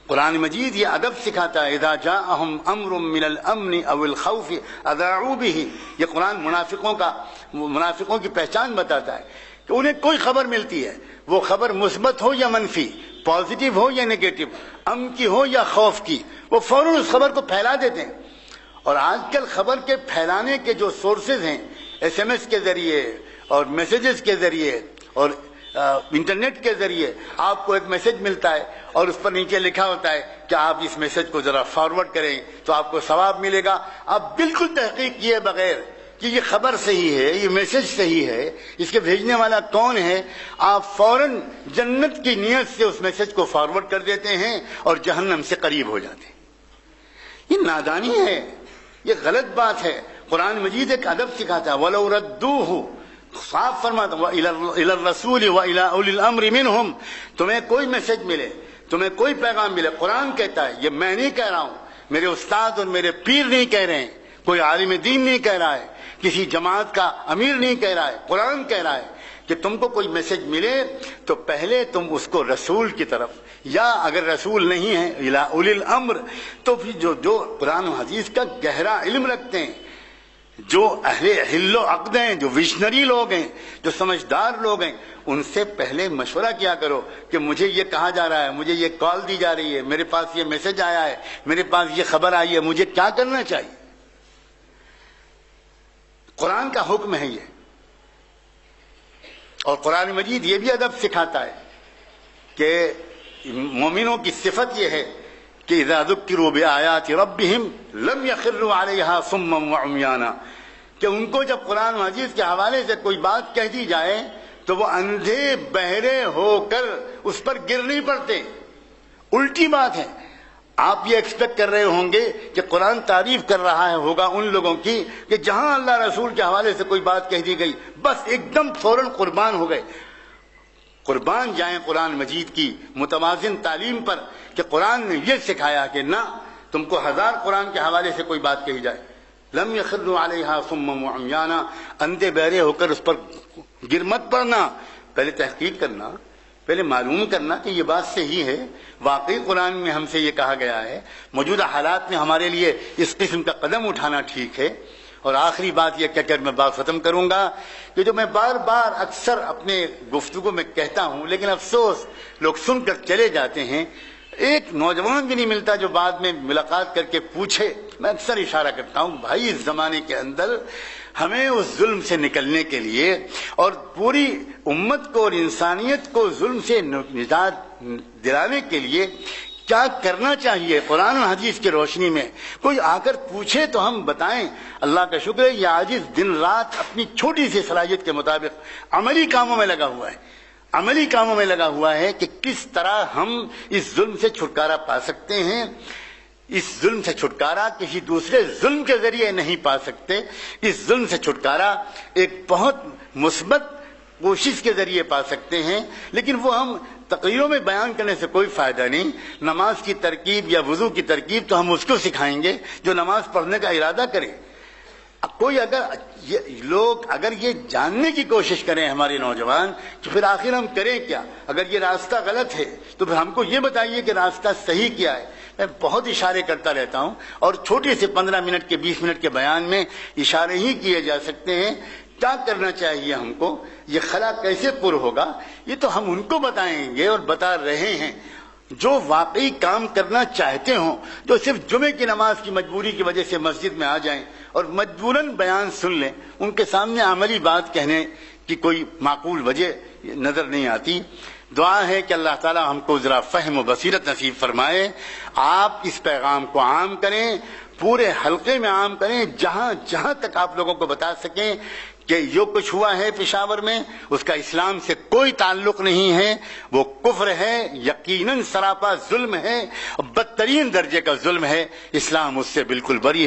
قرآن مجید یہ ادب سکھاتا ہے، اذا جاءہم امر من الامن او الخوف اذاعوا به، یہ قرآن منافقوں کی پہچان بتاتا ہے کہ انہیں کوئی خبر ملتی ہے، وہ خبر مثبت ہو یا منفی، پازیٹیو ہو یا نیگیٹو، امن کی ہو یا خوف کی، وہ فوراً اس خبر کو پھیلا دیتے ہیں۔ اور آج کل خبر کے پھیلانے کے جو سورسز ہیں، ایس ایم ایس کے ذریعے اور میسیجز کے ذریعے اور انٹرنیٹ کے ذریعے آپ کو ایک میسج ملتا ہے اور اس پر نیچے لکھا ہوتا ہے کہ آپ اس میسج کو ذرا فارورڈ کریں تو آپ کو ثواب ملے گا۔ آپ بالکل تحقیق کیے بغیر کہ یہ خبر صحیح ہے، یہ میسج صحیح ہے، اس کے بھیجنے والا کون ہے، آپ فوراً جنت کی نیت سے اس میسج کو فارورڈ کر دیتے ہیں اور جہنم سے قریب ہو جاتے ہیں۔ یہ نادانی ہے، یہ غلط بات ہے۔ قرآن مجید ایک ادب سکھاتا ہے، وَلَوْ رَدُّوهُ، صاف فرماتا إِلَى الرَّسُولِ وَإِلَى أُولِي الْأَمْرِ مِنْهُمْ، تمہیں کوئی میسج ملے، تمہیں کوئی پیغام ملے، قرآن کہتا ہے، یہ میں نہیں کہہ رہا ہوں، میرے استاد اور میرے پیر نہیں کہہ رہے ہیں، کوئی عالم دین نہیں کہہ رہا ہے، کسی جماعت کا امیر نہیں کہہ رہا ہے، قرآن کہہ رہا ہے کہ تم کو کوئی میسج ملے تو پہلے تم اس کو رسول کی طرف، یا اگر رسول نہیں ہے إِلَى أُولِي الْأَمْرِ، تو پھر جو قرآن و حدیث کا گہرا علم رکھتے ہیں، جو اہل حل و عقد ہیں، جو ویژنری لوگ ہیں، جو سمجھدار لوگ ہیں، ان سے پہلے مشورہ کیا کرو کہ مجھے یہ کہا جا رہا ہے، مجھے یہ کال دی جا رہی ہے، میرے پاس یہ میسج آیا ہے، میرے پاس یہ خبر آئی ہے، مجھے کیا کرنا چاہیے۔ قرآن کا حکم ہے یہ، اور قرآن مجید یہ بھی ادب سکھاتا ہے کہ مومنوں کی صفت یہ ہے کہ اذا ذکروا بآیات ربہم لم یخروا علیہا صما وعمیانا، کہ ان کو جب قرآن و حدیث کے حوالے سے کوئی بات کہہ دی جائے تو وہ اندھے بہرے ہو کر اس پر گر نہیں پڑتے۔ الٹی بات ہے، آپ یہ ایکسپیکٹ کر رہے ہوں گے کہ قرآن تعریف کر رہا ہے ہوگا ان لوگوں کی کہ جہاں اللہ رسول کے حوالے سے کوئی بات کہہ دی گئی بس ایک دم فوراً قربان ہو گئے۔ قربان جائیں قرآن مجید کی متوازن تعلیم پر کہ قرآن نے یہ سکھایا کہ نہ، تم کو ہزار قرآن کے حوالے سے کوئی بات کہی جائے، لم یخروا علیہا صما وعمیانا، اندھے بہرے ہو کر اس پر گر مت پڑنا، پہلے تحقیق کرنا، پہلے معلوم کرنا کہ یہ بات صحیح ہے، واقعی قرآن میں ہم سے یہ کہا گیا ہے، موجودہ حالات میں ہمارے لیے اس قسم کا قدم اٹھانا ٹھیک ہے۔ اور آخری بات یہ کہہ کر میں بات ختم کروں گا کہ جو میں بار بار اکثر اپنے گفتگو میں کہتا ہوں لیکن افسوس لوگ سن کر چلے جاتے ہیں، ایک نوجوان بھی نہیں ملتا جو بعد میں ملاقات کر کے پوچھے۔ میں اکثر اشارہ کرتا ہوں، بھائی اس زمانے کے اندر ہمیں اس ظلم سے نکلنے کے لیے اور پوری امت کو اور انسانیت کو ظلم سے نجات دلانے کے لیے کیا کرنا چاہیے قرآن و حدیث کی روشنی میں کوئی آ کر پوچھے تو ہم بتائیں۔ اللہ کا شکر ہے یہ عاجز دن رات اپنی چھوٹی سی صلاحیت کے مطابق عملی کاموں میں لگا ہوا ہے، عملی کاموں میں لگا ہوا ہے کہ کس طرح ہم اس ظلم سے چھٹکارا پا سکتے ہیں۔ اس ظلم سے چھٹکارا کسی دوسرے ظلم کے ذریعے نہیں پا سکتے، اس ظلم سے چھٹکارا ایک بہت مثبت کوشش کے ذریعے پا سکتے ہیں، لیکن وہ ہم تقریروں میں بیان کرنے سے کوئی فائدہ نہیں۔ نماز کی ترکیب یا وضو کی ترکیب تو ہم اس کو سکھائیں گے جو نماز پڑھنے کا ارادہ کرے۔ کوئی اگر یہ جاننے کی کوشش کریں ہمارے نوجوان تو پھر آخر ہم کریں کیا؟ اگر یہ راستہ غلط ہے تو پھر ہم کو یہ بتائیے کہ راستہ صحیح کیا ہے۔ میں بہت اشارے کرتا رہتا ہوں اور چھوٹے سے 15 منٹ کے 20 منٹ کے بیان میں اشارے ہی کیے جا سکتے ہیں۔ کیا کرنا چاہیے ہم کو، یہ خلا کیسے پر ہوگا، یہ تو ہم ان کو بتائیں گے اور بتا رہے ہیں۔ جو واقعی کام کرنا چاہتے ہوں، جو صرف جمعے کی نماز کی مجبوری کی وجہ سے مسجد میں آ جائیں اور مجبوراً بیان سن لیں، ان کے سامنے عملی بات کہنے کی کوئی معقول وجہ نظر نہیں آتی۔ دعا ہے کہ اللہ تعالی ہم کو ذرا فہم و بصیرت نصیب فرمائے۔ آپ اس پیغام کو عام کریں، پورے حلقے میں عام کریں، جہاں جہاں تک آپ لوگوں کو بتا سکیں کہ جو کچھ ہوا ہے پشاور میں اس کا اسلام سے کوئی تعلق نہیں ہے، وہ کفر ہے، یقیناً سراپا ظلم ہے، بدترین درجے کا ظلم ہے، اسلام اس سے بالکل بری ہے۔